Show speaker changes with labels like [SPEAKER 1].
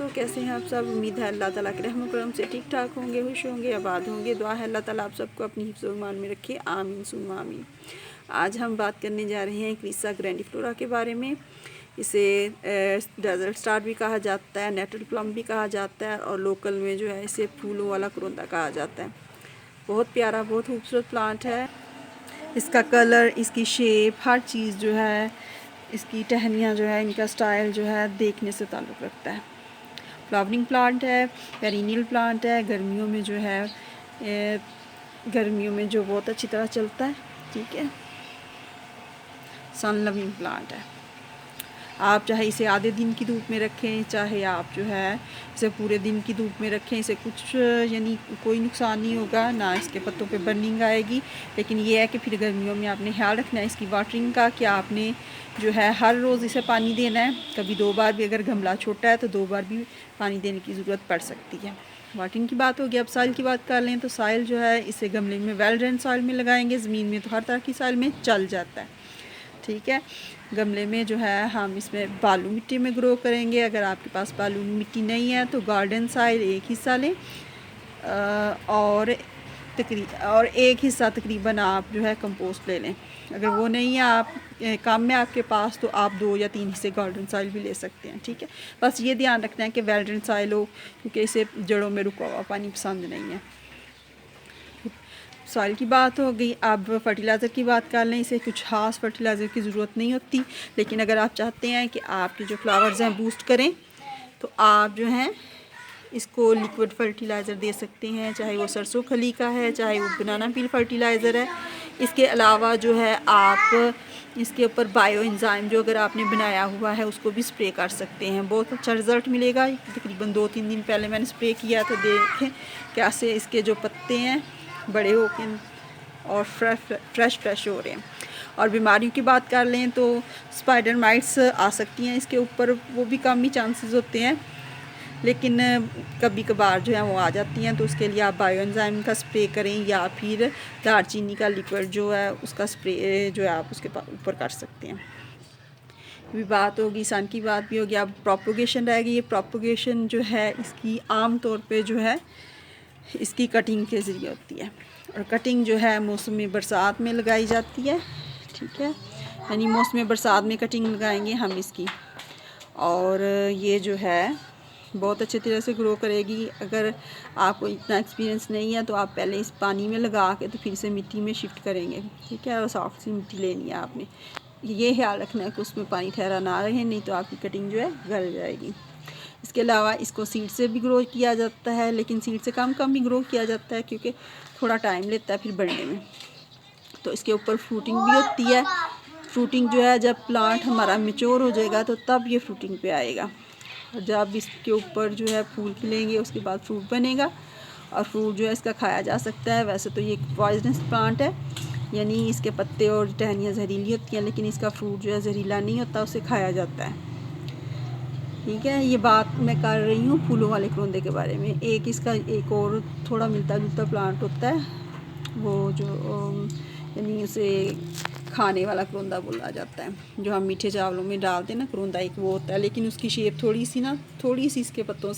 [SPEAKER 1] दोस्तों, कैसे हैं आप सब। उम्मीद है अल्लाह ताला के रहम करम से ठीक ठाक होंगे, खुश होंगे, आबाद होंगे। दुआ है अल्लाह ताला आप सबको अपनी हिफ्ज़ व ईमान में रखे, आमीन सुम्मा आमीन। आज हम बात करने जा रहे हैं क्रिसा ग्रैंडिफ्लोरा के बारे में। इसे डेजर्ट स्टार भी कहा जाता है, नेटल प्लम भी कहा जाता है, और लोकल में जो है इसे फूलों वाला करोंदा कहा जाता है। बहुत प्यारा, बहुत खूबसूरत प्लांट है। इसका कलर, इसकी शेप, हर चीज़ जो है, इसकी टहनियाँ जो है, इनका स्टाइल जो है देखने से ताल्लुक़ रखता है। फ्लावरिंग प्लांट है, पेरिनियल प्लांट है। गर्मियों में जो है गर्मियों में जो बहुत अच्छी तरह चलता है। ठीक है, सन लविंग प्लांट है। आप चाहे इसे आधे दिन की धूप में रखें, चाहे आप जो है इसे पूरे दिन की धूप में रखें, इसे कुछ यानी कोई नुकसान नहीं होगा, ना इसके पत्तों पे बर्निंग आएगी। लेकिन ये है कि फिर गर्मियों में आपने ख्याल रखना है इसकी वाटरिंग का, कि आपने जो है हर रोज़ इसे पानी देना है। कभी 2 बार भी, अगर गमला छोटा है तो 2 बार भी पानी देने की ज़रूरत पड़ सकती है। वाटरिंग की बात होगी। अब सॉइल की बात कर लें तो सॉइल जो है, इसे गमले में वेल ड्रेन सॉइल में लगाएंगे। ज़मीन में तो हर तरह की सॉइल में चल जाता है। ठीक है, गमले में जो है हम इसमें बालू मिट्टी में ग्रो करेंगे। अगर आपके पास बालू मिट्टी नहीं है तो गार्डन सॉइल एक हिस्सा लें, और एक हिस्सा तकरीबन आप जो है कंपोस्ट ले लें। अगर वो नहीं है आप कम में आपके पास, तो आप 2 या 3 हिस्से गार्डन सॉइल भी ले सकते हैं। ठीक है, बस ये ध्यान रखना है कि वेल ड्रेन सॉइल हो, क्योंकि इसे जड़ों में रुका हुआ पानी पसंद नहीं है। सॉइल की बात हो गई। अब फर्टिलाइज़र की बात कर लें। इसे कुछ खास फर्टिलाइज़र की ज़रूरत नहीं होती, लेकिन अगर आप चाहते हैं कि आपके जो फ्लावर्स हैं बूस्ट करें, तो आप जो हैं इसको लिक्विड फर्टिलाइज़र दे सकते हैं, चाहे वो सरसों खली का है, चाहे वो बनाना पील फर्टिलाइज़र है। इसके अलावा जो है आप इसके ऊपर बायो एंजाइम जो अगर आपने बनाया हुआ है उसको भी स्प्रे कर सकते हैं। बहुत अच्छा रिज़ल्ट मिलेगा। तकरीबन 2-3 दिन पहले मैंने स्प्रे किया तो देखें कैसे इसके जो पत्ते हैं बड़े हो के और फ्रेश हो रहे हैं। और बीमारियों की बात कर लें तो स्पाइडर माइट्स आ सकती हैं इसके ऊपर, वो भी कम ही चांसेस होते हैं, लेकिन कभी कभार जो है वो आ जाती हैं। तो उसके लिए आप बायो एंजाइम का स्प्रे करें, या फिर दालचीनी का लिक्विड जो है उसका स्प्रे जो है आप उसके ऊपर कर सकते हैं। भी बात होगी, सन की बात भी होगी। अब प्रोपोगेशन रहेगी। ये प्रोपोगेशन जो है इसकी आम तौर पे जो है इसकी कटिंग के ज़रिए होती है, और कटिंग जो है मौसम बरसात में लगाई जाती है। ठीक है, यानी मौसम बरसात में कटिंग लगाएंगे हम इसकी, और ये जो है बहुत अच्छे तरह से ग्रो करेगी। अगर आपको इतना एक्सपीरियंस नहीं है तो आप पहले इस पानी में लगा के तो फिर से मिट्टी में शिफ्ट करेंगे। ठीक है, और सॉफ्ट सी मिट्टी लेनी है आपने। ये ख्याल रखना है कि उसमें पानी ठहरा ना रहे, नहीं तो आपकी कटिंग जो है गल जाएगी। इसके अलावा इसको सीड से भी ग्रो किया जाता है, लेकिन सीड से कम ही ग्रो किया जाता है, क्योंकि थोड़ा टाइम लेता है फिर बढ़ने में। तो इसके ऊपर फ्रूटिंग भी होती है। फ्रूटिंग जो है जब प्लांट हमारा मैच्योर हो जाएगा तो तब ये फ्रूटिंग पे आएगा, और जब इसके ऊपर जो है फूल खिलेंगे उसके बाद फ्रूट बनेगा, और फ्रूट जो है इसका खाया जा सकता है। वैसे तो ये पॉइजनस प्लांट है, यानी इसके पत्ते और टहनियाँ जहरीली होती हैं, लेकिन इसका फ्रूट जो है जहरीला नहीं होता, उसे खाया जाता है। ठीक है, ये बात मैं कर रही हूँ फूलों वाले करोंदे के बारे में। इसका एक और थोड़ा मिलता जुलता प्लांट होता है, वो जो यानी उसे खाने वाला करोंदा बोला जाता है, जो हम मीठे चावलों में डालते हैं ना करोंदा, एक वो होता है, लेकिन उसकी शेप थोड़ी सी इसके पत्तों